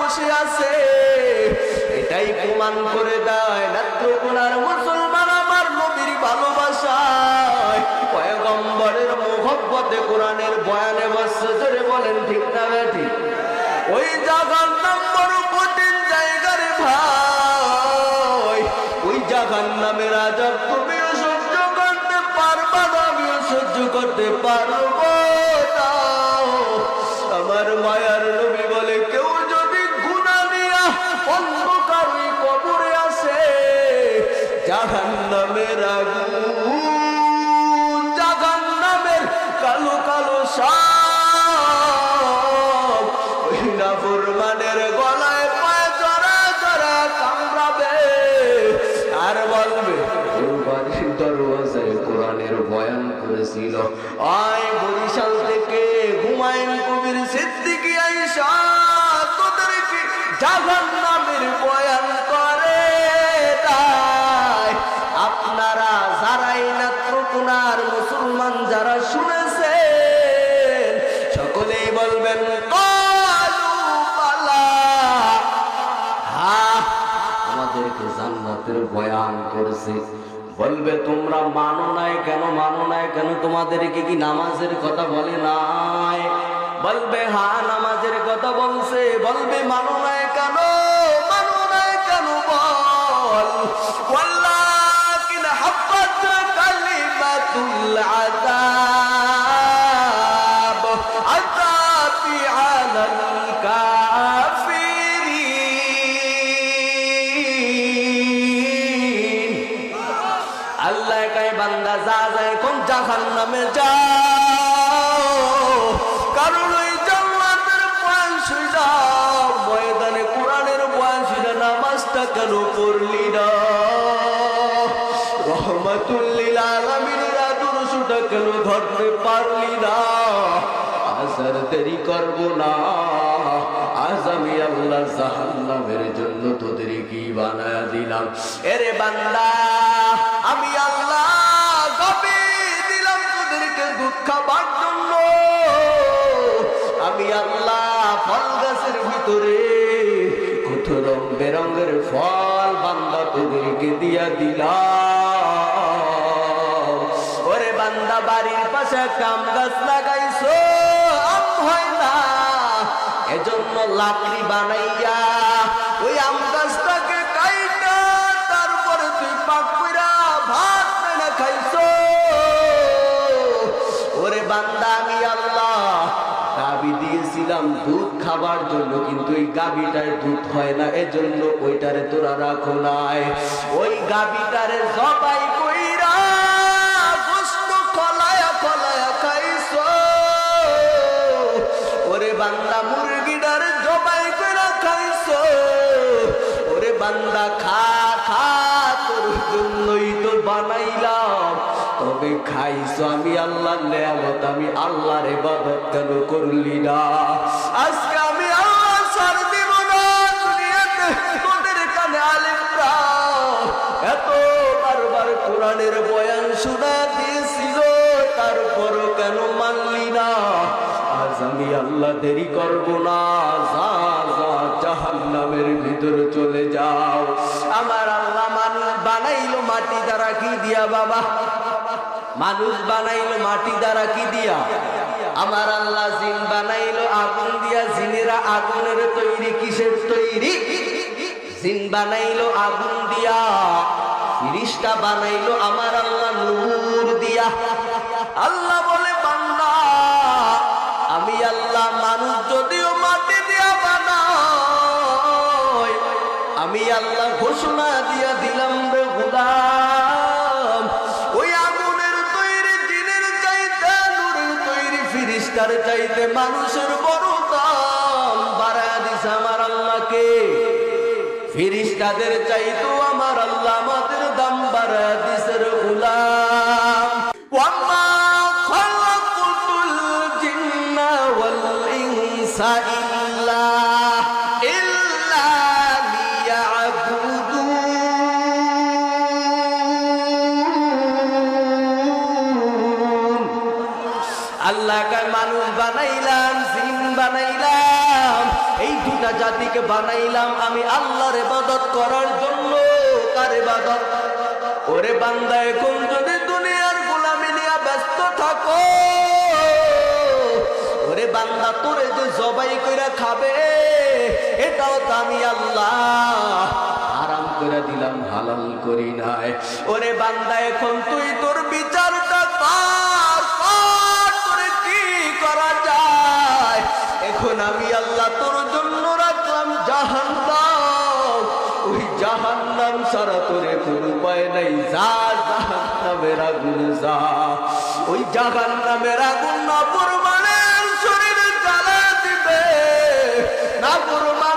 বসে আছে। এটাই প্রমাণ করে দেয় নেত্রকোনার মুসলমান আমার নবীর ভালোবাসায়, পয়গম্বরের মুহব্বতে কোরআনের বয়ানে বসছে। জোরে বলেন ঠিক না ঠিক? ওই জায়গার নাম বড় কঠিন জায়গার ভাই, ওই জায়গার নামের আযাব তুমিও সহ্য করতে পারবা না, আমিও সহ্য করতে পারবো না। আমার মায়ার নবী বলে, কেউ যদি গুনাহ নিয়া অন্ধকার ওই কবরে আসে, জাহান্নামের আগুন, জাহান্নামের কালো কালো সাপ ওই নাফরমানের গলায় পায়ে জড়া জড়া কামড়াবে আর বলবে, বাড়ির দরওয়াজায় কোরআনের বয়ান করেছিল। আয় বরিশাল থেকে হুমায়ুন কবির সিদ্দিকী আয়েশা তোদেরকে জাহান্নামের বয়ান করে তাই আপনারা যারাই নেত্রকোনার মুসলমান যারা শুনেছেন সকলেই বলবেন কালু বালা। হ্যাঁ, আমাদেরকে জান্নাতের বয়ান করেছে। বলবে তোমরা মানো নাই কেন? মানো নাই কেন? তোমাদেরকে কি নামাজের কথা বলে নাই? বলবে হ্যাঁ নামাজের কথা বলছে। বলবে মানো নাই কেন? মানো নাই কেন? বল ওয়াল্লাকিন হাব্বাত কালিমাতুল আযাব আযাবি আলাল কাফিরিন। আল্লাহ কয় বান্দা যা যায় কোন জাহান্নামে যাও, কারণ ওই জান্নাতের বয়ান শুনা, ময়দানে কোরআনের বয়ান শুনা নামাজটা কেন পড়লি না? রহমাতুল লিল আলামিনের আদর্শটা কেন ধরতে পারলি না? আজ আর দেরি করবো না, আজ আমি আল্লাহ জাহান্নামের জন্য তোদের কি বানায়া দিলাম। এরে বান্দা, আমি আল্লাহ গাবি দিলাম তোদেরকে দুধ খাবার জন্য। আমি আল্লাহ ফল গাছের ভিতরে কত রং বেরঙের ফল বান্দা তোদেরকে দিয়া দিলাম। ওরে বান্দা, বাড়ির পাশে একটা আম গাছ লাগাইছো, আম হয় না, এজন্য লাকড়ি বানাইয়া ওই আম গাছটাকে কাইটা তারপরে তুই পাক কইরা ভাত না খাইছো। ওরে বান্দা, আমি আল্লাহ গাবি দিয়েছিলাম দুধ খাবার জন্য, কিন্তু ওই গাবিটার দুধ হয় না, এজন্য ওইটারে তোরা রাখো নাই। ওই গাবিটারে জবাই কইরা গোশত খলায়া খলায়া খাইছো। ওরে বান্দা, মুরগিটার জবাই কইরা খাইছো। ওরে বান্দা, খা খা, তোর জন্যই তো বানাইলাম, তবে খাইছো আমি আল্লাহর নেয়ামত, আমি আল্লাহর ইবাদত কেন করলি না? আজকে আমি আল্লাহ ছাড় দিব না দুনিয়াতে। তোদের কানে আলেমরা এত বারবার কোরআনের বয়ান শোনা দিয়েছিল, তারপরও কেন মানলি না? আজ আমি আল্লাহ দেরি করবো না, যা যা জাহান্নামের ভিতরে চলে যাও। আমার আল্লাহ মানুষ বানাইলো মাটি দ্বারা কি দিয়া? বাবা, মানুষ বানাইলো মাটি দ্বারা কি দিয়া? আমার আল্লাহ জিন বানাইলো আগুন দিয়া। জিনেরা আগুনের তৈরি কিসের তৈরি? জিন বানাইলো আগুন দিয়া। ফিরিস্তা বানাইলো আমার আল্লাহ নূর দিয়া। আল্লাহ বলে, বান্দা আমি আল্লাহ মানুষ যদিও মাটি দিয়া বানাই, আমি আল্লাহ ঘোষণা দিয়া দিলাম রে গোলাম, ওই আগুনের তৈরি জিনের চাইতে, নূরের তৈরি ফিরিস্তার চাইতে মানুষের বড় দাম বাড়ায় দিছে আমার আল্লাহকে। ফিরিস্তাদের চাইতো আমার আল্লাহ আমাদের দাম বাড়ায় দিছে রে গোলাম। ওয়ামা খালাকুতুল জিন্না ওয়াল ইনসা ইল্লা আল্লাহকে মানুষ বানাইলাম, জিন বানাইলাম, এই দুটা জাতিকে বানাইলাম আমি আল্লাহর ইবাদত করার জন্য। কার ইবাদত? ওরে বান্দা এখন যদি দুনিয়ার গোলামি নিয়ে ব্যস্ত থাকো, ওরে বান্দা তোরে যে জবাই কইরা খাবে এটাও তো আমি আল্লাহ হারাম করে দিলাম, হালাল করি নাই। ওরে বান্দা এখন তুই তোর বিচারটা কর, তোরে কি করা যায়। এখন আমি আল্লাহ তোর জন্য রাখলাম জাহান্নাম, ওই জাহান্নাম ছাড়া তোরে কোন উপায় নাই। যা জাহান্নামের আগুন যা, ওই জাহান্নামের আগুন নাফরমানের শরীরে জ্বালা দিবে, নাফরমান